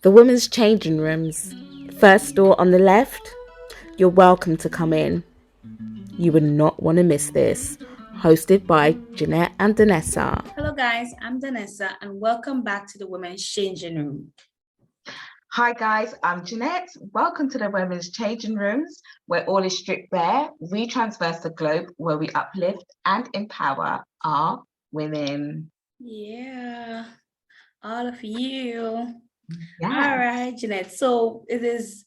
The women's changing rooms. First door on the left. You're welcome to come in. You would not want to miss this. Hosted by Ginette and Donessa. Hello, guys. I'm Donessa, and welcome back to the Women's Changing Room. Hi guys, I'm Ginette. Welcome to the Women's Changing Rooms, where all is stripped bare. We transverse the globe, where we uplift and empower our women. Yeah, all of you. Yeah. All right, Ginette. So it is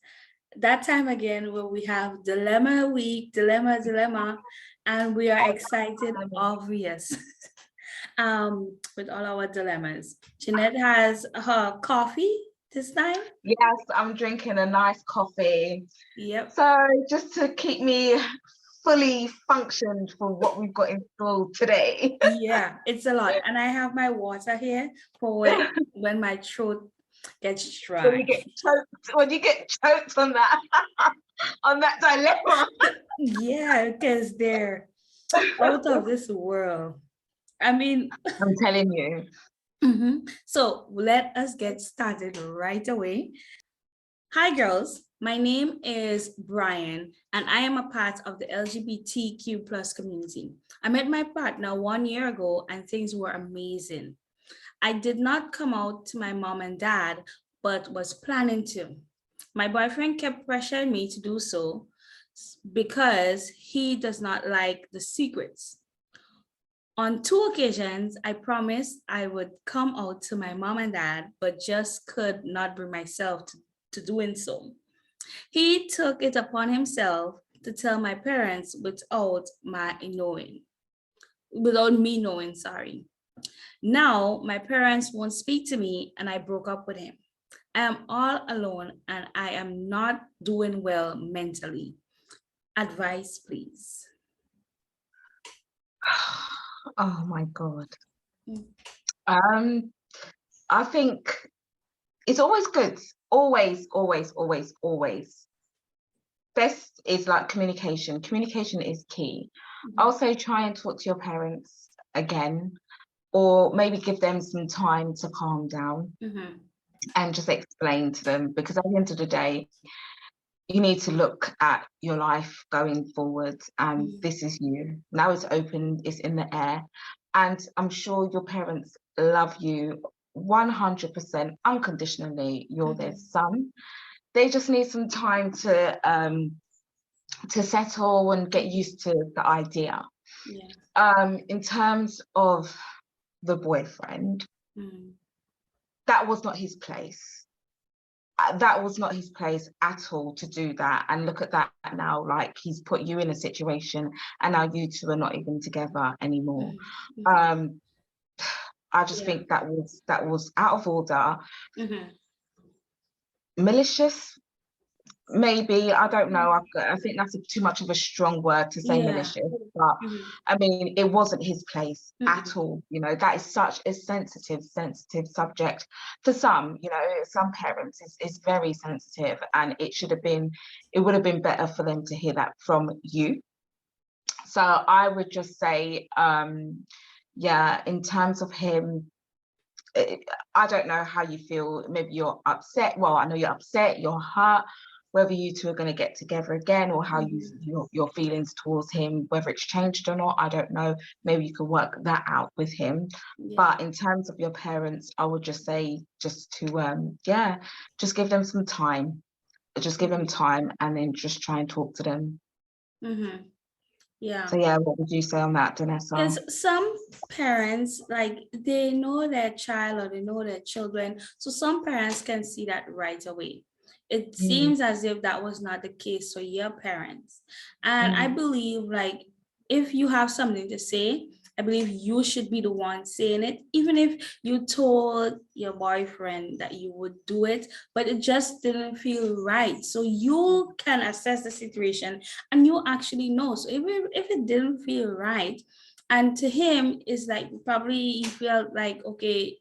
that time again where we have Dilemma Week, Dilemma, and we are excited, obvious, with all our dilemmas. Ginette has her coffee this time. Yes, I'm drinking a nice coffee. Yep. So just to keep me fully functioned for what we've got in store today. Yeah, it's a lot. And I have my water here for when my throat gets dry. When you get choked on that on that dilemma. Yeah, because they're out of this world. I mean, I'm telling you. So let us get started right away. Hi, girls. My name is Brian, and I am a part of the LGBTQ plus community. I met my partner 1 year ago, and things were amazing. I did not come out to my mom and dad, but was planning to. My boyfriend kept pressuring me to do so because he does not like the secrets. On 2 occasions, I promised I would come out to my mom and dad, but just could not bring myself to doing so. He took it upon himself to tell my parents without me knowing, sorry. Now my parents won't speak to me and I broke up with him. I am all alone and I am not doing well mentally. Advice, please. Oh my God. Mm. I think it's always good. Always. Best is like communication. Communication is key. I'll say try and talk to your parents again, or maybe give them some time to calm down and just explain to them, because at the end of the day, you need to look at your life going forward, and this is you. Now it's open, it's in the air, and I'm sure your parents love you 100% unconditionally. You're their son. They just need some time to settle and get used to the idea. In terms of the boyfriend, that was not his place. That was not his place at all to do that. And look at that now, like he's put you in a situation and now you two are not even together anymore. I just think that was out of order. Malicious, maybe, I don't know. I think that's too much of a strong word to say malicious, but I mean, it wasn't his place at all. You know, that is such a sensitive subject for some. You know, some parents is very sensitive, and it would have been better for them to hear that from you. So I would just say, in terms of him, I don't know how you feel. Maybe you're upset. Well, I know you're upset, you're hurt, whether you two are going to get together again, or how your feelings towards him, whether it's changed or not, I don't know. Maybe you can work that out with him. But in terms of your parents, I would just say just to just give them some time. Just give them time and then just try and talk to them. Yeah. So what would you say on that, Donessa? Because some parents, like, they know their child or they know their children. So some parents can see that right away. It seems as if that was not the case for your parents. And I believe, like, if you have something to say, I believe you should be the one saying it, even if you told your boyfriend that you would do it, but it just didn't feel right. So you can assess the situation and you actually know. So if it didn't feel right, and to him, it's like probably he felt like, okay,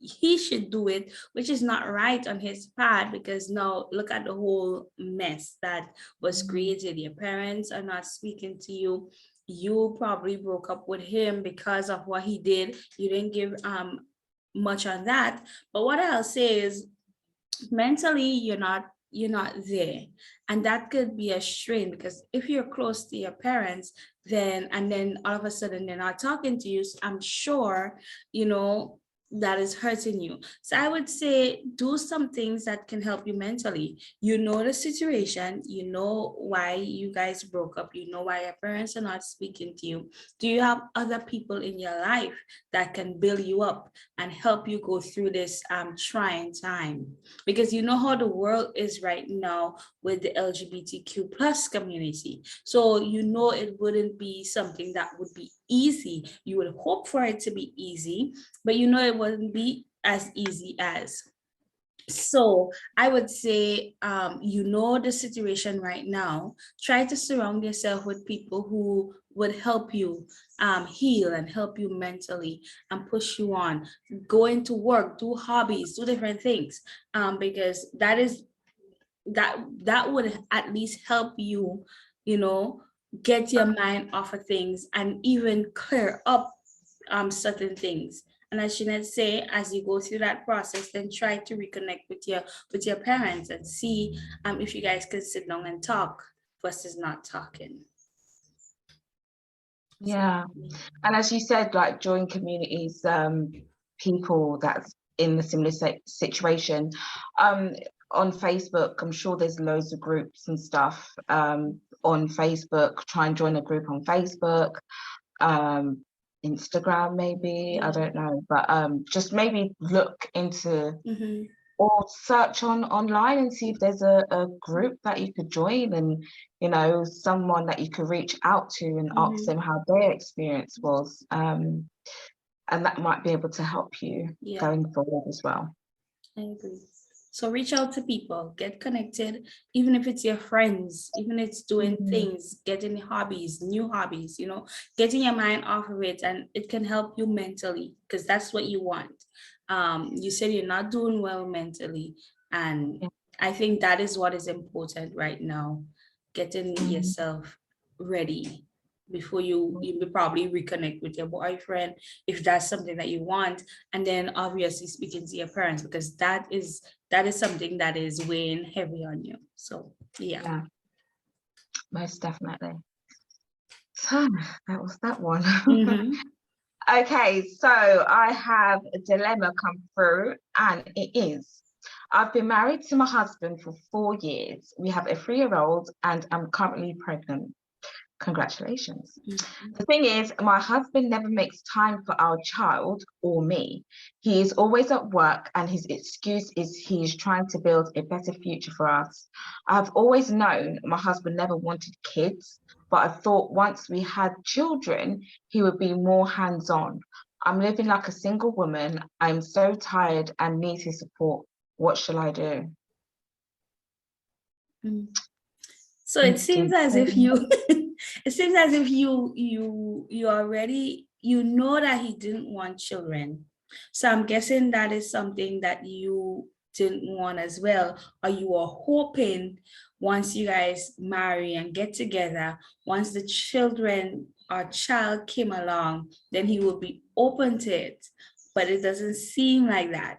he should do it, which is not right on his part, because now look at the whole mess that was created. Your parents are not speaking to you. You probably broke up with him because of what he did. You didn't give much on that. But what I'll say is, mentally you're not there, and that could be a strain, because if you're close to your parents, then all of a sudden they're not talking to you, I'm sure you know that is hurting you. So I would say do some things that can help you mentally. You know the situation, you know why you guys broke up, you know why your parents are not speaking to you. Do you have other people in your life that can build you up and help you go through this trying time? Because you know how the world is right now with the LGBTQ plus community. So you know it wouldn't be something that would be easy. You would hope for it to be easy, but you know it wouldn't be as easy as. So I would say, you know the situation right now. Try to surround yourself with people who would help you heal and help you mentally and push you on. Go into work, do hobbies, do different things, because that would at least help you, you know, get your mind off of things and even clear up certain things. And as Jeanette say, as you go through that process, then try to reconnect with your parents and see if you guys can sit down and talk versus not talking. Yeah. And as you said, like join communities, people that's in the similar situation. On Facebook, I'm sure there's loads of groups and stuff on Facebook. Try and join a group on Facebook, Instagram, maybe, I don't know, but just maybe look into or search online and see if there's a group that you could join, and someone that you could reach out to and ask them how their experience was, and that might be able to help you going forward as well. I agree. So reach out to people, get connected, even if it's your friends, even if it's doing things, getting hobbies, new hobbies, getting your mind off of it, and it can help you mentally, because that's what you want. You said you're not doing well mentally, and I think that is what is important right now, getting yourself ready before you probably reconnect with your boyfriend, if that's something that you want, and then obviously speaking to your parents, because that is something that is weighing heavy on you. So yeah. Most definitely. So that was that one. Okay, so I have a dilemma come through, and it is: I've been married to my husband for 4 years. We have a 3-year-old, and I'm currently pregnant. Congratulations. The thing is, my husband never makes time for our child or me. He is always at work, and his excuse is he is trying to build a better future for us. I've always known my husband never wanted kids, but I thought once we had children, he would be more hands-on. I'm living like a single woman. I'm so tired and need his support. What shall I do? So it seems as if you it seems as if you already know that he didn't want children. So I'm guessing that is something that you didn't want as well, or you were hoping once you guys marry and get together, once the children or child came along, then he would be open to it. But it doesn't seem like that.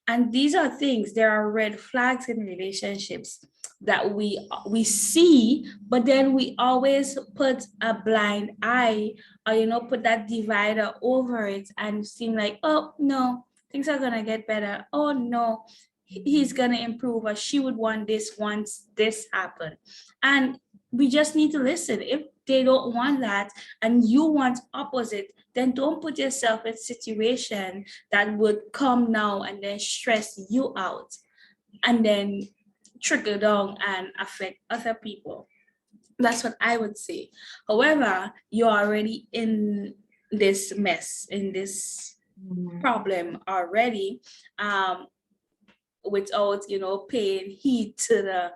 And these are things, there are red flags in relationships that we see, but then we always put a blind eye, or put that divider over it and seem like, oh no, things are gonna get better. Oh no, he's gonna improve, or she would want this once this happened. And we just need to listen. If they don't want that and you want opposite, then don't put yourself in a situation that would come now and then stress you out and then trickle down and affect other people. That's what I would say. However, you're already in this mess, in this problem already, without paying heed to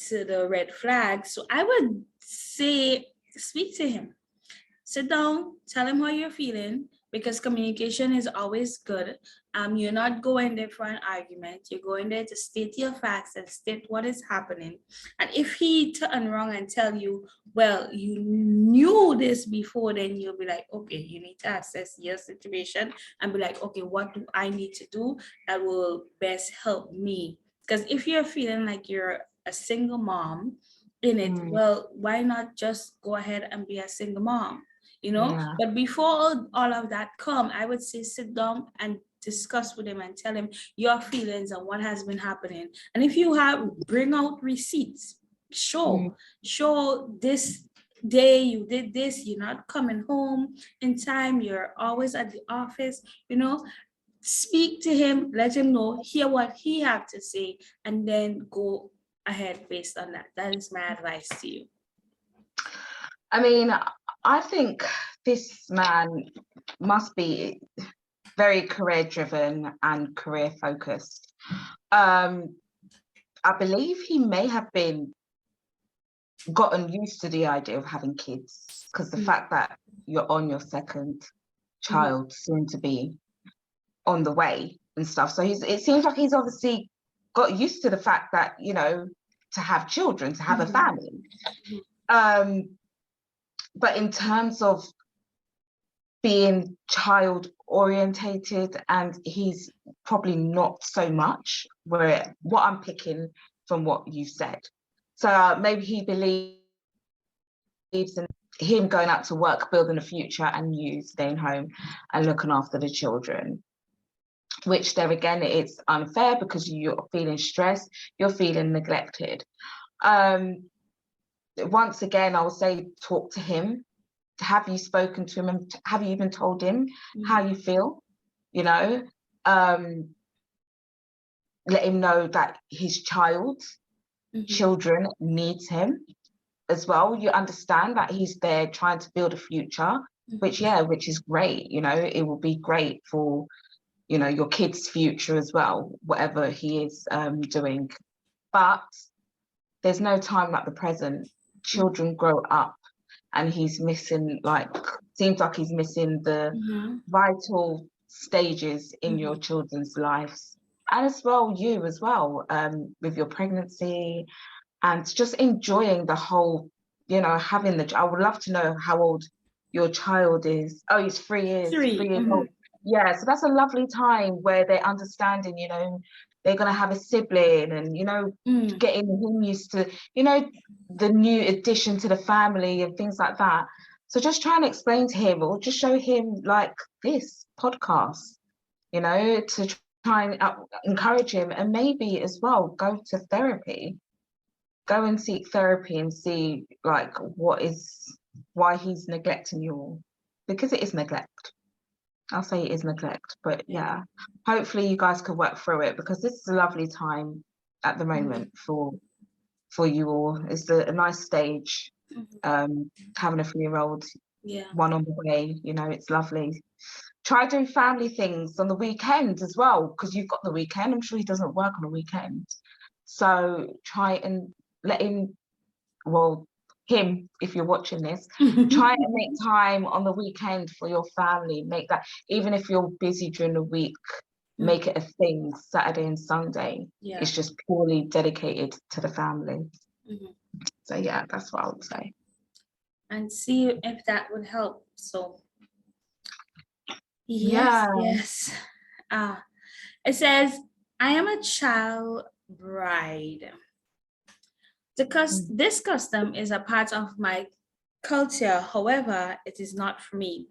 the red flag. So I would say speak to him. Sit down, tell him how you're feeling, because communication is always good. You're not going there for an argument. You're going there to state your facts and state what is happening. And if he turn around and tell you, well, you knew this before, then you'll be like, okay, you need to assess your situation and be like, okay, what do I need to do that will best help me Because if you're feeling like you're a single mom in it, well, why not just go ahead and be a single mom? Yeah. But before all of that come, I would say sit down and discuss with him and tell him your feelings and what has been happening. And if you have, bring out receipts. Show this day you did this, you're not coming home in time, you're always at the office. Speak to him, let him know, hear what he have to say, and then go ahead based on that. That is my advice to you. I mean, I think this man must be very career driven and career focused. I believe he may have been gotten used to the idea of having kids, because the fact that you're on your second child, soon to be on the way and stuff. So it seems like he's obviously got used to the fact that, to have children, to have a family. But in terms of being child orientated, and he's probably not so much, where what I'm picking from what you said. So maybe he believes in him going out to work, building a future, and you staying home and looking after the children. Which there again, it's unfair because you're feeling stressed, you're feeling neglected. Once again, I will say, talk to him. Have you spoken to him, and have you even told him how you feel? Let him know that his children needs him as well. You understand that he's there trying to build a future, which is great. It will be great for your kid's future as well, whatever he is doing. But there's no time like the present. Children grow up, and he's missing, seems like he's missing the vital stages in your children's lives. And as well, you as well, with your pregnancy, and just enjoying the whole, having I would love to know how old your child is. Oh, he's 3 years. 3 years old. Yeah, so that's a lovely time where they're understanding, they're going to have a sibling, and, getting him used to, the new addition to the family and things like that. So just try and explain to him, or just show him like this podcast, to try and encourage him, and maybe as well go to therapy. Go and seek therapy and see why he's neglecting you, because it is neglect. I'll say it is neglect, but yeah, hopefully you guys can work through it, because this is a lovely time at the moment for you all. It's a nice stage, having a 3-year-old, one on the way, it's lovely. Try doing family things on the weekend as well, because you've got the weekend. I'm sure he doesn't work on the weekend. So try and let him, him, if you're watching this, try and make time on the weekend for your family. Make that, even if you're busy during the week, make it a thing. Saturday and Sunday, it's just purely dedicated to the family. So yeah, that's what I would say. And see if that would help. So yes. It says, I am a child bride. This custom is a part of my culture. However, it is not for me.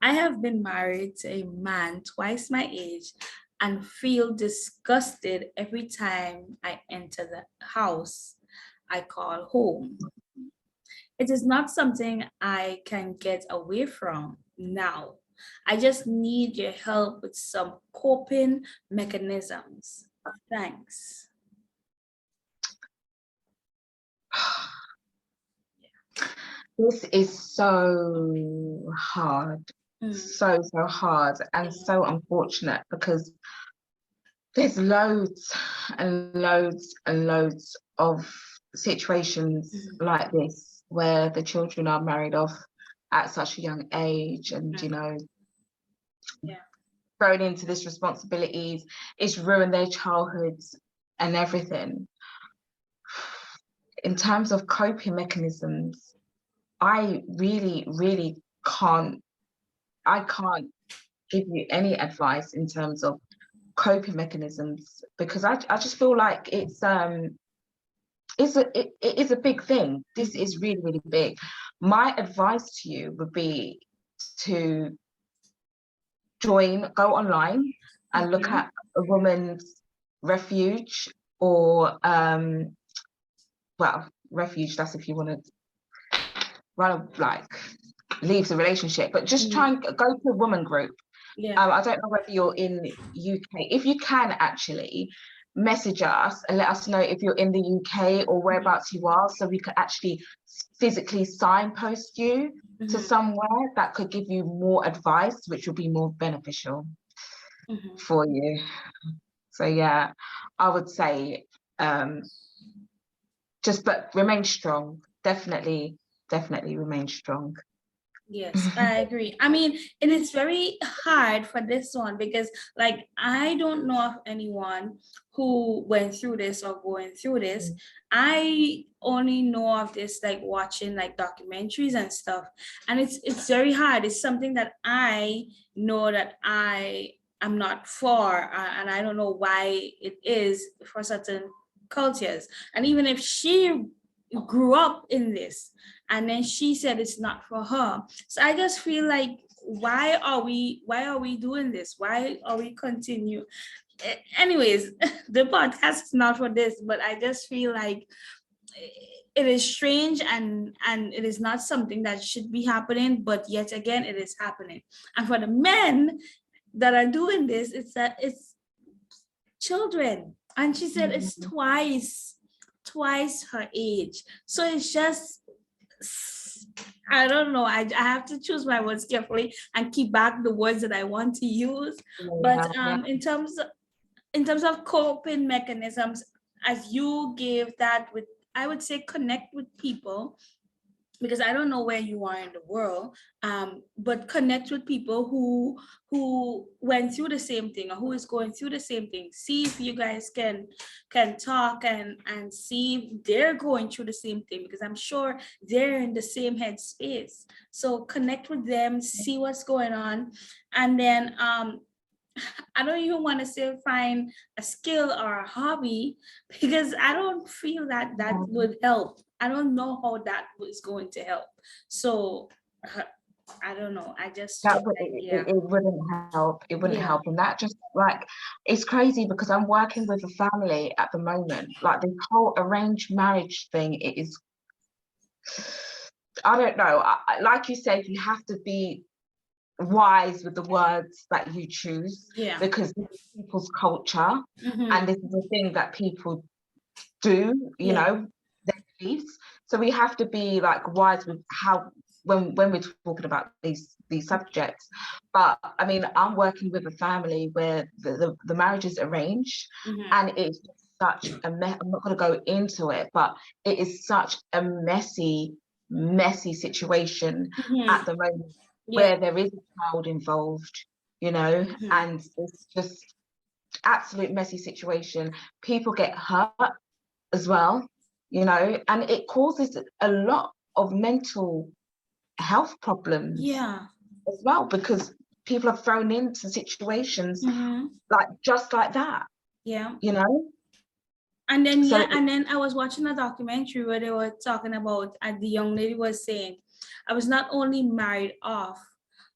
I have been married to a man twice my age and feel disgusted every time I enter the house I call home. It is not something I can get away from now. I just need your help with some coping mechanisms. Thanks. This is so hard, so hard, and so unfortunate, because there's loads and loads and loads of situations like this where the children are married off at such a young age, and thrown into this responsibilities. It's ruined their childhoods and everything. In terms of coping mechanisms, I really, really can't give you any advice in terms of coping mechanisms, because I just feel like it is a big thing. This is really, really big. My advice to you would be to go online and look at a woman's refuge, or well, refuge, that's if you want to like leave the relationship, but just try and go to a woman group. I don't know whether you're in UK. If you can, actually message us and let us know if you're in the UK or whereabouts you are, so we could actually physically signpost you to somewhere that could give you more advice, which will be more beneficial for you. So yeah, I would say but remain strong. Definitely remain strong. Yes, I agree. I mean, it is very hard for this one because, like, I don't know of anyone who went through this or going through this. I only know of this, like, watching like documentaries and stuff, and it's very hard. It's something that I know that I am not for, and I don't know why it is for certain cultures. And even if she grew up in this, and then she said it's not for her, so I just feel like, why are we doing this? Why are we continue? Anyways, the podcast is not for this, but I just feel like it is strange, and it is not something that should be happening, but yet again it is happening. And for the men that are doing this, it's children, and she said it's twice her age. So it's just, I don't know. I have to choose my words carefully and keep back the words that I want to use. But in terms of coping mechanisms, as you gave that, with, I would say, connect with people, because I don't know where you are in the world, but connect with people who went through the same thing, or who is going through the same thing. See if you guys can talk and see if they're going through the same thing, because I'm sure they're in the same headspace. So connect with them, see what's going on, and then I don't even want to say find a skill or a hobby, because I don't feel that would help. I don't know how that is going to help. So I don't know. I just it wouldn't help. It wouldn't help. And that just, like, it's crazy, because I'm working with a family at the moment. Like, the whole arranged marriage thing, it is, I don't know. Like you said, you have to be wise with the words that you choose, because this is people's culture, and this is the thing that people do, you know, their beliefs. So we have to be, like, wise with how, when we're talking about these subjects. But I mean, I'm working with a family where the marriage is arranged, and it's such a mess. I'm not going to go into it, but it is such a messy situation at the moment, where there is a child involved, you know, and it's just absolute messy situation. People get hurt as well, you know, and it causes a lot of mental health problems as well, because people are thrown into situations like just like that, you know. And then and then I was watching a documentary where they were talking about, and the young lady was saying, I was not only married off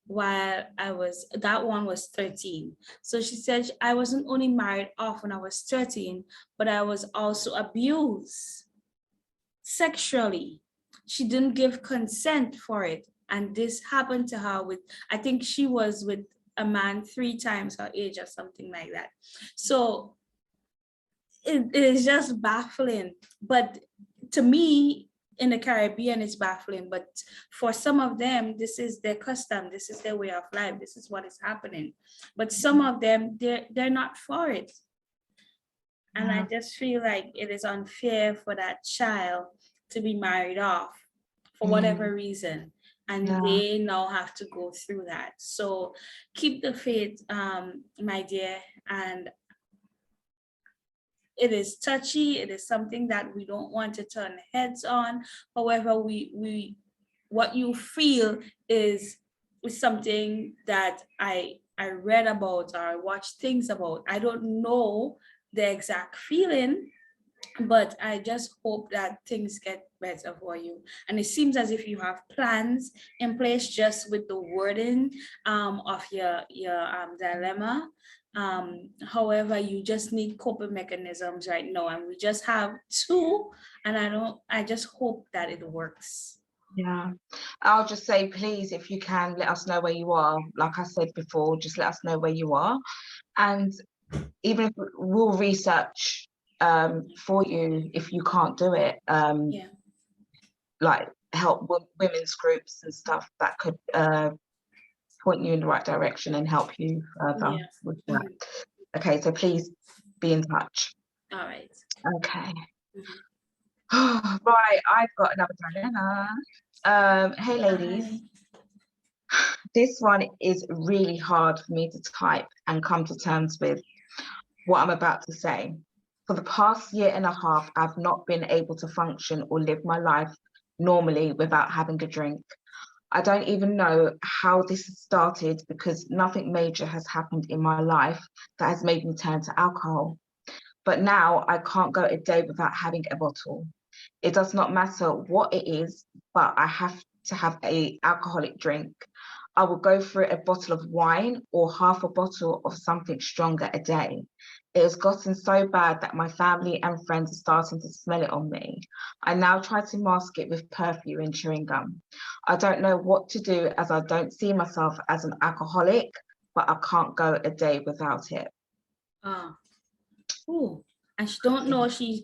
while that one was 13. So she said, I wasn't only married off when I was 13, but I was also abused sexually. She didn't give consent for it. And this happened to her with, I think she was with a man 3 times her age or something like that. So it is just baffling. But to me, in the Caribbean, it's baffling. But for some of them, this is their custom. This is their way of life. This is what is happening. But some of them, they're not for it. And I just feel like it is unfair for that child to be married off for whatever reason. And they now have to go through that. So keep the faith, my dear. And it is touchy. It is something that we don't want to turn heads on. However, what you feel is something that I I read about or I watched things about. I don't know the exact feeling, but I just hope that things get better for you. And it seems as if you have plans in place just with the wording of your dilemma. However, you just need coping mechanisms right now, and we just have two. And I just hope that it works. Yeah, I'll just say, please, if you can, let us know where you are. Like I said before, just let us know where you are. And even if we'll research for you if you can't do it, Yeah. like help women's groups and stuff that could point you in the right direction and help you further Yeah. with that. Okay, so please be in touch. All right. Okay. Mhm. Right, I've got another dilemma. Hey ladies, this one is really hard for me to type and come to terms with what I'm about to say. For the past year and a half, I've not been able to function or live my life normally without having a drink. I don't even know how this started because nothing major has happened in my life that has made me turn to alcohol. But now I can't go a day without having a bottle. It does not matter what it is, but I have to have a alcoholic drink. I will go through a bottle of wine or half a bottle of something stronger a day. It has gotten so bad that my family and friends are starting to smell it on me. I now try to mask it with perfume and chewing gum. I don't know what to do as I don't see myself as an alcoholic, but I can't go a day without it. Oh, and she don't know and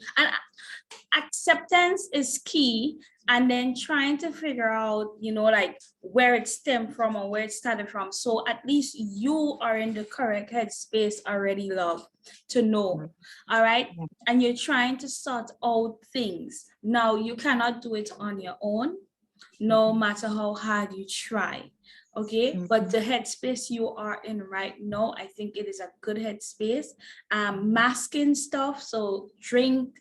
acceptance is key, and then trying to figure out, like where it stemmed from or where it started from. So at least you are in the correct headspace already, love, to know. All right. And you're trying to sort out things. Now you cannot do it on your own, no matter how hard you try. Okay, but the headspace you are in right now, I think it is a good headspace. Masking stuff, so drink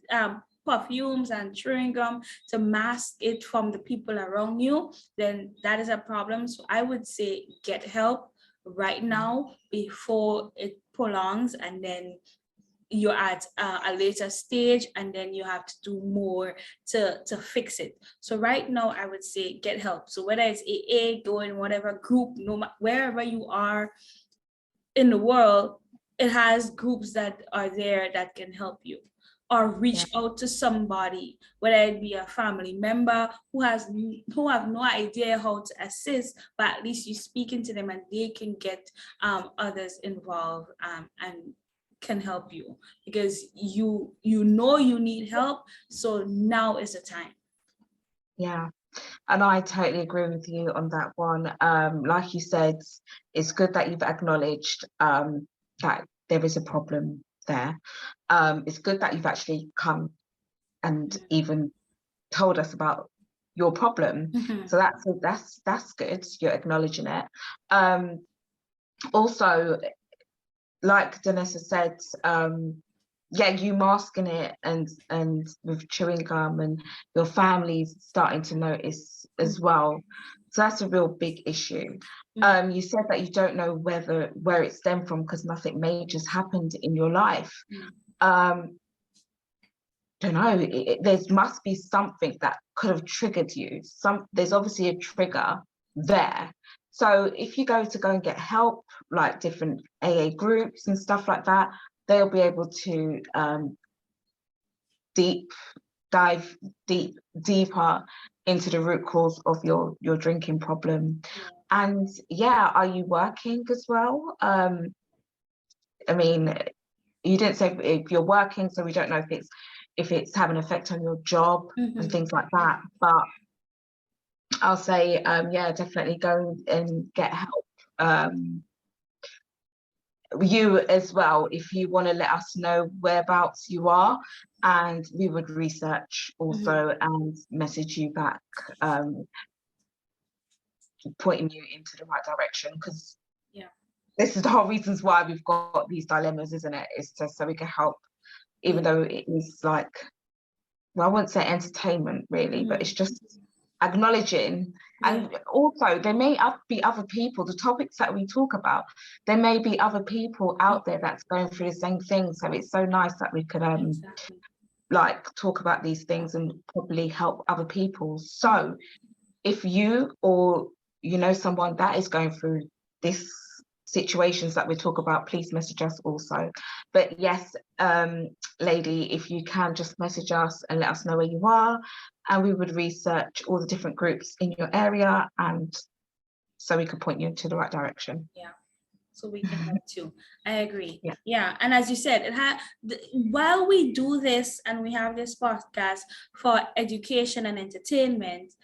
perfumes and chewing gum to mask it from the people around you, then that is a problem. So I would say get help right now before it prolongs, and then you're at a later stage and then you have to do more to fix it. So right now I would say get help. So whether it's AA, go in whatever group, wherever you are in the world, it has groups that are there that can help you, or reach out to somebody, whether it be a family member who have no idea how to assist, but at least you speaking to them and they can get others involved and can help you, because you need help. So now is the time. Yeah, and I totally agree with you on that one. Like you said, it's good that you've acknowledged that there is a problem there. It's good that you've actually come and even told us about your problem. So that's good. You're acknowledging it. Also, like Donessa said, you masking it and with chewing gum, and your family's starting to notice as well. So that's a real big issue. You said that you don't know where it stemmed from because nothing major's happened in your life. Don't know. There must be something that could have triggered you. There's obviously a trigger there. So if you go and get help, like different AA groups and stuff like that, they'll be able to dive deeper into the root cause of your drinking problem. And are you working as well? I mean, you didn't say if you're working, so we don't know if it's having an effect on your job and things like that. But I'll say, definitely go and get help. You as well, if you want to let us know whereabouts you are, and we would research also and message you back, pointing you into the right direction, because this is the whole reasons why we've got these dilemmas, isn't it? It's just so we can help, even though it is like, well, I wouldn't say entertainment really, but it's just acknowledging. And also there may be other people, the topics that we talk about, there may be other people out there that's going through the same thing. So it's so nice that we could like talk about these things and probably help other people. So if you or you know someone that is going through this situations that we talk about, please message us also. But yes, lady, if you can just message us and let us know where you are, and we would research all the different groups in your area, and so we could point you into the right direction. So we can help too. I agree. Yeah. And as you said, while we do this and we have this podcast for education and entertainment,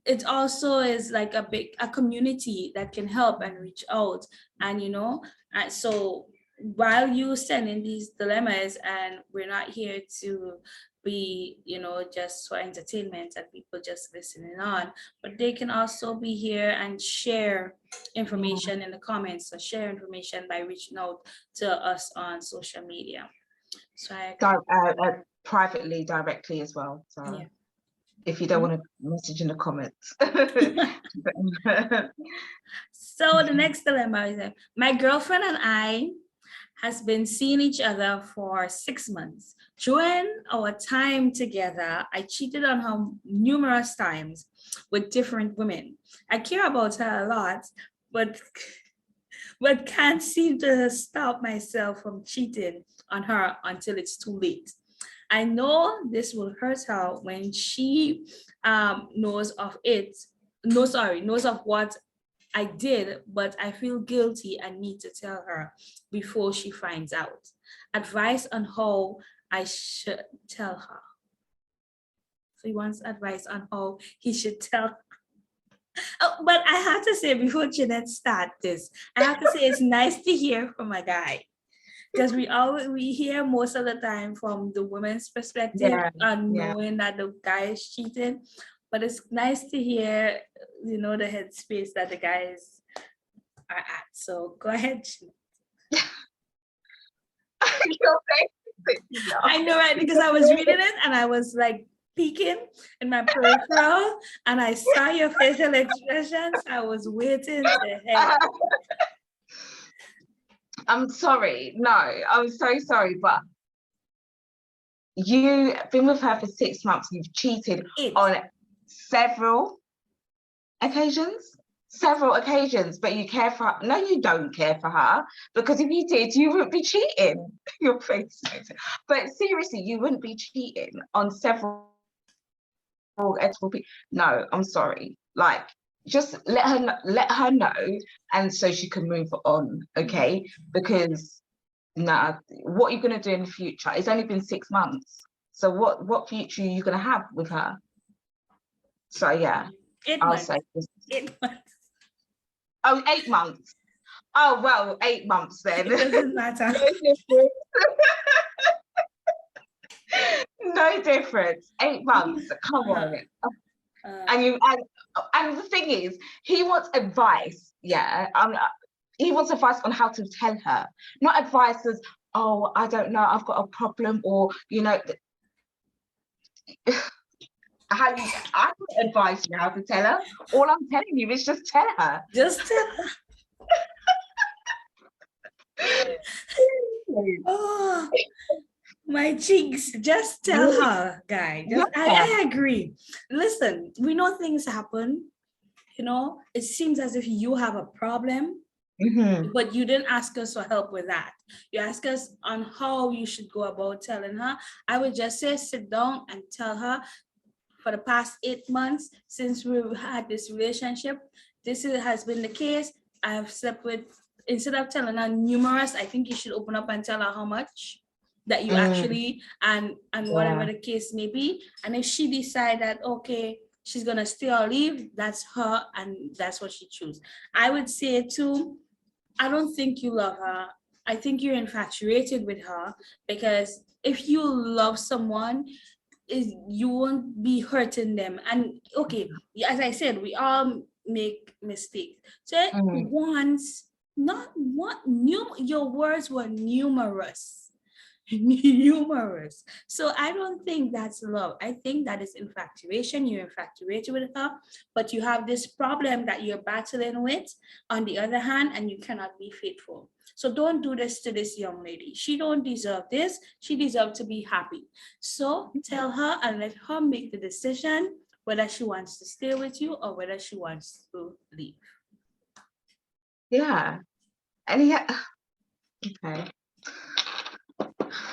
it also is like a community that can help and reach out. And so while you send in these dilemmas, and we're not here to be just for entertainment and people just listening on, but they can also be here and share information in the comments, or share information by reaching out to us on social media. So privately, directly as well. So if you don't want to message in the comments. So the next dilemma is that my girlfriend and I has been seeing each other for 6 months. During our time together, I cheated on her numerous times with different women. I care about her a lot, but can't seem to stop myself from cheating on her until it's too late. I know this will hurt her when she knows of what I did, but I feel guilty and need to tell her before she finds out. Advice on how I should tell her. So he wants advice on how he should tell her. Oh, but I have to say, before Ginette starts this, I have to say it's nice to hear from a guy. Because we hear most of the time from the woman's perspective, knowing that the guy is cheating. But it's nice to hear, the headspace that the guys are at. So go ahead. I know, right? Because I was reading it and I was like peeking in my peripheral, and I saw your facial expressions. I was waiting to hear. I'm sorry. No, I'm so sorry, but you've been with her for 6 months. You've cheated on several occasions, but you care for her. No, you don't care for her, because if you did, you wouldn't be cheating. Your face. But seriously, you wouldn't be cheating on several people. No, I'm sorry. Like, just let her know, and so she can move on, okay? Because what are you going to do in the future? It's only been 6 months, so what future are you going to have with her? So yeah, 8 I'll months. say this. 8 months. Oh, 8 months. Oh well, 8 months then. It doesn't matter. No difference. 8 months. Come on. And the thing is, he wants advice. Yeah. He wants advice on how to tell her, not advice as, oh, I don't know, I've got a problem, or I can advise you how to tell her. All I'm telling you is just tell her. Just tell her. Oh, my cheeks. Just tell her, guy. I agree. Listen, we know things happen. It seems as if you have a problem, but you didn't ask us for help with that. You asked us on how you should go about telling her. I would just say, sit down and tell her, for the past 8 months since we've had this relationship, this has been the case. I've slept with, instead of telling her numerous, I think you should open up and tell her how much that you actually, and whatever the case may be. And if she decide that, okay, she's gonna stay or leave, that's her, and that's what she chooses. I would say too, I don't think you love her. I think you're infatuated with her, because if you love someone, you won't be hurting them. And okay, as I said, we all make mistakes. So once, not one, your words were numerous. numerous. So I don't think that's love. I think that is infatuation. You're infatuated with her, but you have this problem that you're battling with on the other hand, and you cannot be faithful. So don't do this to this young lady. She don't deserve this. She deserves to be happy. So tell her and let her make the decision whether she wants to stay with you or whether she wants to leave. Yeah. And okay.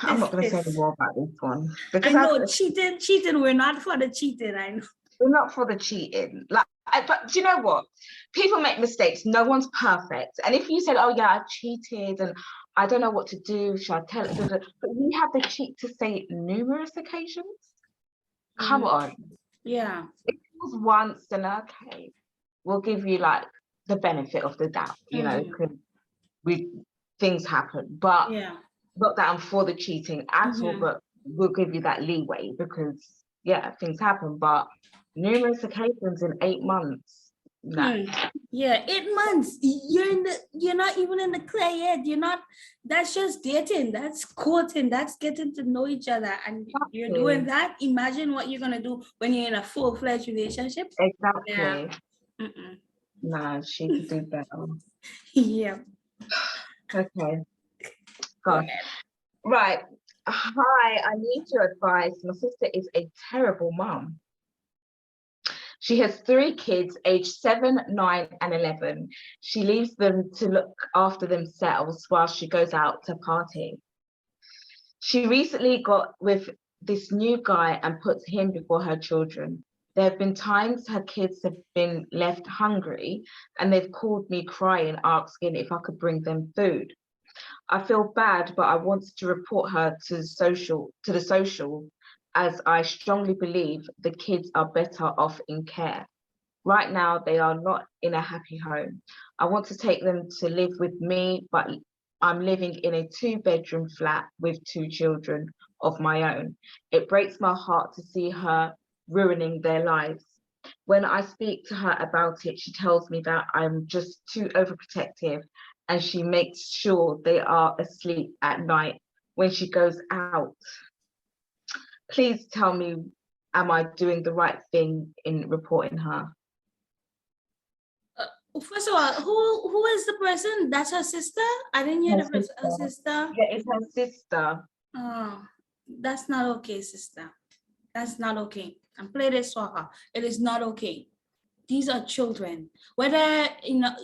I'm not going to say any more about this one I because know cheating. We're not for the cheating. I know. we're not for the cheating. Like, but do you know what? People make mistakes. No one's perfect. And if you said, "Oh yeah, I cheated and I don't know what to do," should I tell it? But you have the cheek to say it numerous occasions. Come on. Yeah. If it was once, then okay, we'll give you like the benefit of the doubt. You know, because things happen, but Yeah. not that I'm for the cheating at all, but we'll give you that leeway because yeah, things happen. But numerous occasions in 8 months, no. Yeah, 8 months. You're not even in the clear yet. You're not, that's just dating, that's courting, that's getting to know each other. And you're doing that. Imagine what you're gonna do when you're in a full-fledged relationship. Exactly. Yeah. No, she could do better. Yeah. Okay. Gosh. Right. Hi, I need your advice. My sister is a terrible mum. She has 3 kids, aged 7, 9, and 11. She leaves them to look after themselves while she goes out to party. She recently got with this new guy and puts him before her children. There have been times her kids have been left hungry and they've called me crying, asking if I could bring them food. I feel bad, but I wanted to report her to the social, as I strongly believe the kids are better off in care. Right now, they are not in a happy home. I want to take them to live with me, but I'm living in a 2-bedroom flat with 2 children of my own. It breaks my heart to see her ruining their lives. When I speak to her about it, she tells me that I'm just too overprotective and she makes sure they are asleep at night when she goes out. Please tell me, am I doing the right thing in reporting her? First of all, who is the person? That's her sister? I didn't hear Her the person. Her sister. sister? Yeah, it's her sister. Oh, that's not okay, sister. That's not okay. And play this for her. It is not okay. These are children. Whether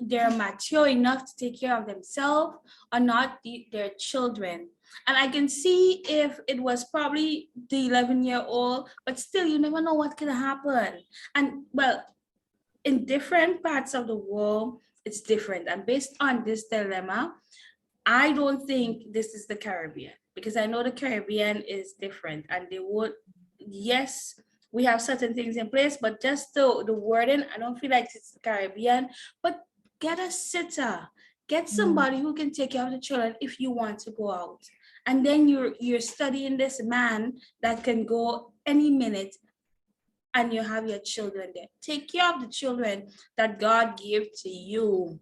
they're mature enough to take care of themselves or not, they're children. And I can see if it was probably the 11-year-old, but still, you never know what can happen. And well, in different parts of the world, it's different. And based on this dilemma, I don't think this is the Caribbean, because I know the Caribbean is different and they would, yes, we have certain things in place, but just the wording, I don't feel like it's the Caribbean. But get a sitter, get somebody who can take care of the children if you want to go out. And then you're studying this man that can go any minute and you have your children there. Take care of the children that God gave to you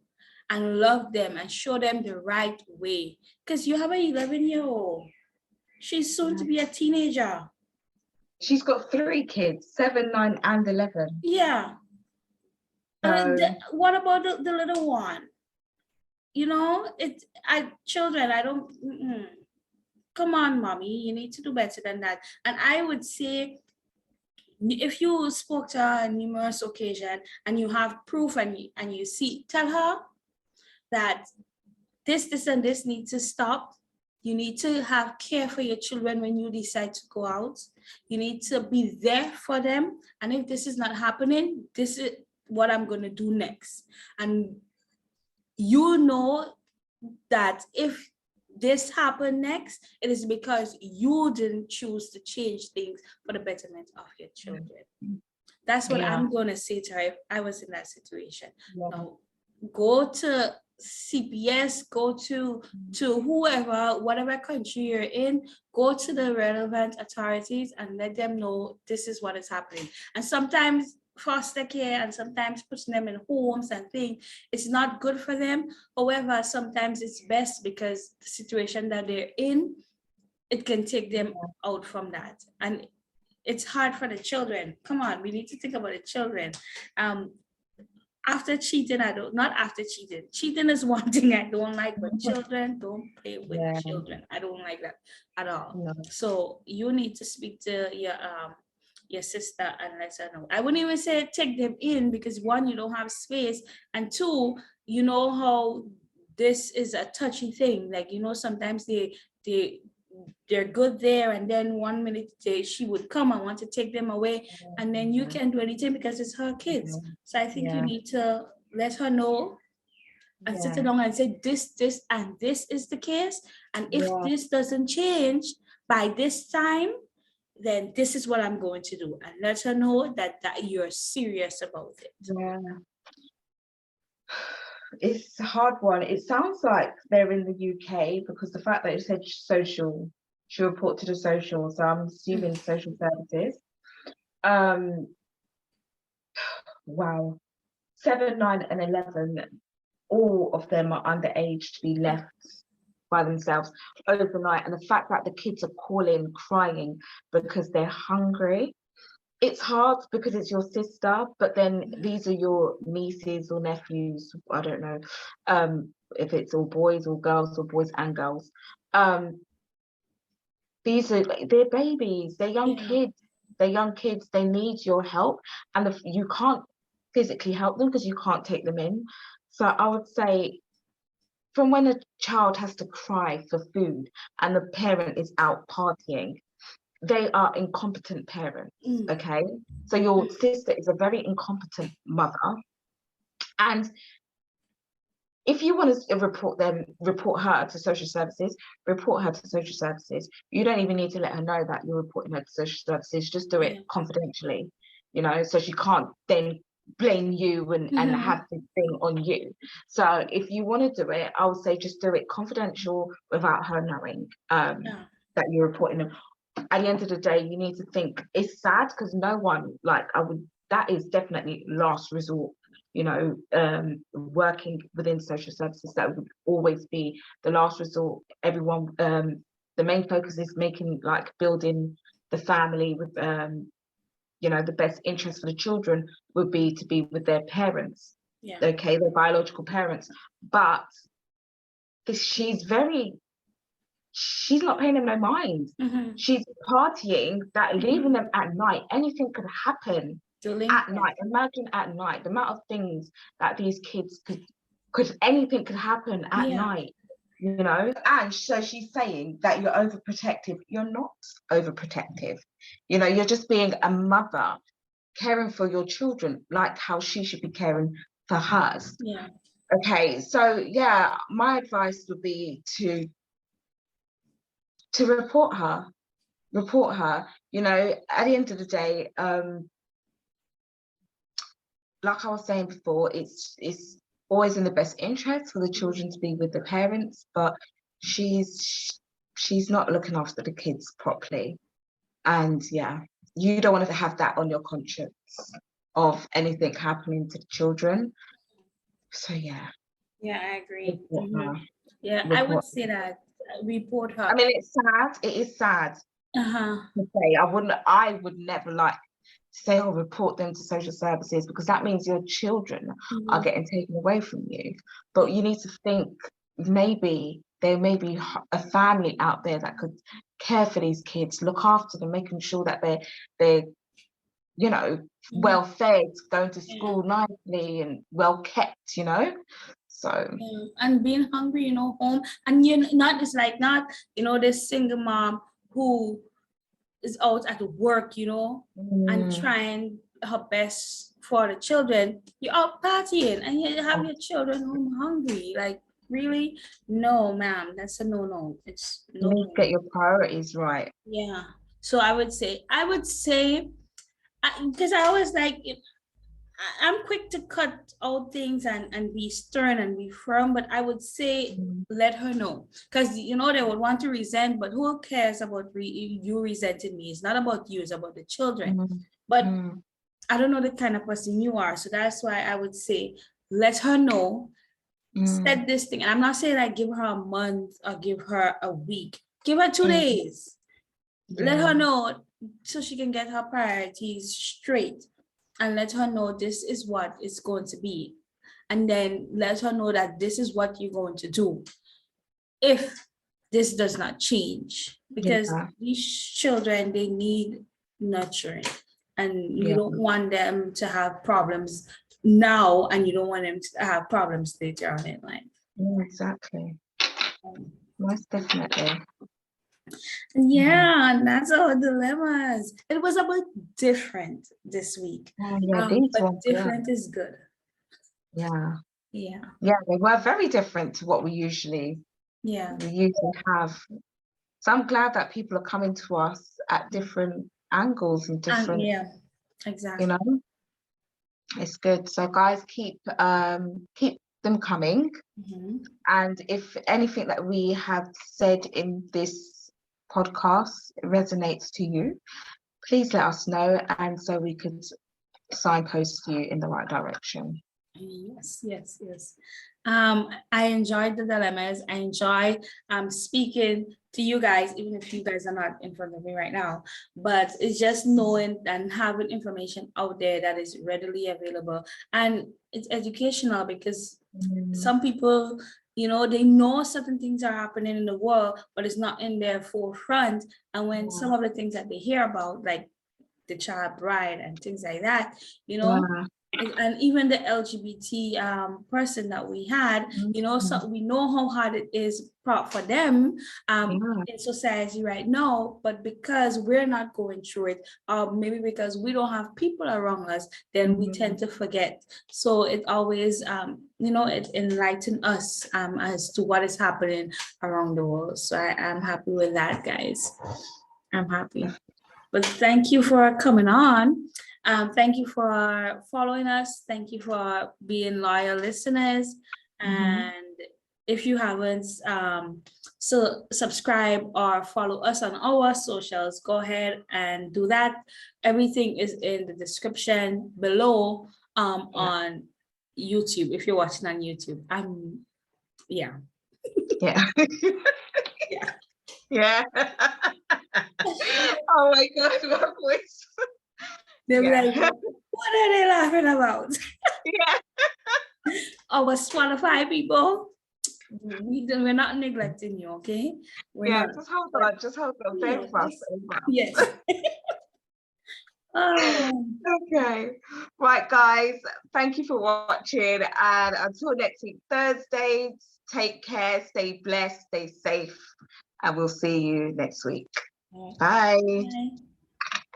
and love them and show them the right way. Because you have an 11-year-old. She's soon to be a teenager. She's got 3 kids, 7, 9, and 11. Yeah. What about the little one? You know, children, I don't, come on, mommy, you need to do better than that. And I would say, if you spoke to her on numerous occasions and you have proof and you see, tell her that this and this needs to stop. You need to have care for your children when you decide to go out. You need to be there for them. And if this is not happening, this is what I'm going to do next. And you know that if this happened next, it is because you didn't choose to change things for the betterment of your children. That's what I'm going to say to her if I was in that situation. Now, go to CPS, go to whoever, whatever country you're in, go to the relevant authorities and let them know this is what is happening. And sometimes foster care and sometimes putting them in homes and things, it's not good for them. However, sometimes it's best because the situation that they're in, it can take them out from that. And it's hard for the children. Come on, we need to think about the children. After cheating, not after cheating. Cheating is one thing I don't like, but children, don't play with children. I don't like that at all. No. So you need to speak to your sister and let her know. I wouldn't even say take them in, because one, you don't have space, and two, you know how this is a touchy thing. Like, you know, sometimes they're good there, and then 1 minute she would come and want to take them away, and then you can't do anything because it's her kids. So I think you need to let her know and sit down and say this and this is the case, and if this doesn't change by this time, then this is what I'm going to do, and let her know that you're serious about it. It's a hard one. It sounds like they're in the UK, because the fact that it said social, she report to the social, so I'm assuming social services. Wow. 7, 9 and 11, all of them are underage to be left by themselves overnight. And the fact that the kids are calling, crying because they're hungry, it's hard because it's your sister, but then these are your nieces or nephews. I don't know if it's all boys or girls, or boys and girls. They're babies, they're young kids. They need your help, and you can't physically help them because you can't take them in. So I would say, from when a child has to cry for food and the parent is out partying, they are incompetent parents. Okay, so your sister is a very incompetent mother, and if you want to report her to social services. You don't even need to let her know that you're reporting her to social services. Just do it confidentially, you know, so she can't then blame you and have this thing on you. So if you want to do it, I would say just do it confidential without her knowing that you're reporting them. At the end of the day, you need to think, it's sad because no one, that is definitely last resort, you know, working within social services, that would always be the last resort. Everyone, the main focus is building the family with, you know, the best interest for the children would be to be with their parents, okay, their biological parents. But she's not paying them no mind. She's partying, leaving them at night. Anything could happen at night. Imagine at night, the amount of things that these kids anything could happen at night, you know. And so she's saying that you're overprotective. You're not overprotective. You know, you're just being a mother, caring for your children like how she should be caring for hers. Okay, so my advice would be to report her. You know, at the end of the day, like I was saying before, it's always in the best interest for the children to be with the parents, but she's not looking after the kids properly. And you don't want to have that on your conscience of anything happening to the children. So I agree. I would say that report her. I mean, it's sad. It is sad to say. I would never like to say, report them to social services, because that means your children are getting taken away from you. But you need to think, maybe there may be a family out there that could care for these kids, look after them, making sure that they're you know, well fed, going to school nicely and well kept, you know. So and being hungry, you know, home, and you're not just you know, this single mom who is out at work, you know, and trying her best for the children. You're out partying and you have your children home hungry. Like, really? No, ma'am, that's a no. It's no. You need to get your priorities right. Yeah. So I would say, because I always I'm quick to cut out things and be stern and be firm, but I would say let her know, because you know they would want to resent, but who cares about you resenting me? It's not about you, it's about the children. But I don't know the kind of person you are, so that's why I would say let her know. Set this thing, and I'm not saying give her a month or give her a week. Give her 2 days. Let her Yeah. know so she can get her priorities straight, and let her know this is what it's going to be. And then let her know that this is what you're going to do if this does not change, because Yeah. these children, they need nurturing, and you Yeah. don't want them to have problems now, and you don't want them to have problems later on in life. Yeah, exactly. Most definitely. Yeah, and that's our dilemmas. It was a bit different this week. Oh, yeah, these But ones, different is good. yeah. Yeah, Yeah, they were very different to what we usually yeah, have. So I'm glad that people are coming to us at different angles and and different, yeah, you exactly. know, it's good. So guys, keep them coming. Mhm. And if anything that we have said in this podcast resonates to you, please let us know, and so we could signpost you in the right direction. Yes, yes, yes. I enjoyed the dilemmas. I enjoy speaking to you guys, even if you guys are not in front of me right now. But it's just knowing and having information out there that is readily available, and it's educational, because some people, they know certain things are happening in the world, but it's not in their forefront. And when some of the things that they hear about, like the child bride and things like that, Yeah. and even the LGBT person that we had, so we know how hard it is for them Yeah. in society right now. But because we're not going through it, or maybe because we don't have people around us, then we tend to forget. So it always, it enlightens us as to what is happening around the world. So I'm happy with that, guys. I'm happy. But thank you for coming on. Thank you for following us. Thank you for being loyal listeners. And if you haven't subscribe or follow us on our socials, go ahead and do that. Everything is in the description below on YouTube, if you're watching on YouTube. Yeah. Yeah. Yeah. Yeah. Oh my God, my voice. They're Yeah. like, what are they laughing about? Yeah. Our Spotify people, we're not neglecting you, okay? We're Yeah, not. just hold But on, just hold on. Bear with us. yes. Oh, Okay. Right, guys. Thank you for watching. And until next week, Thursday, take care, stay blessed, stay safe. And we'll see you next week. Bye. bye.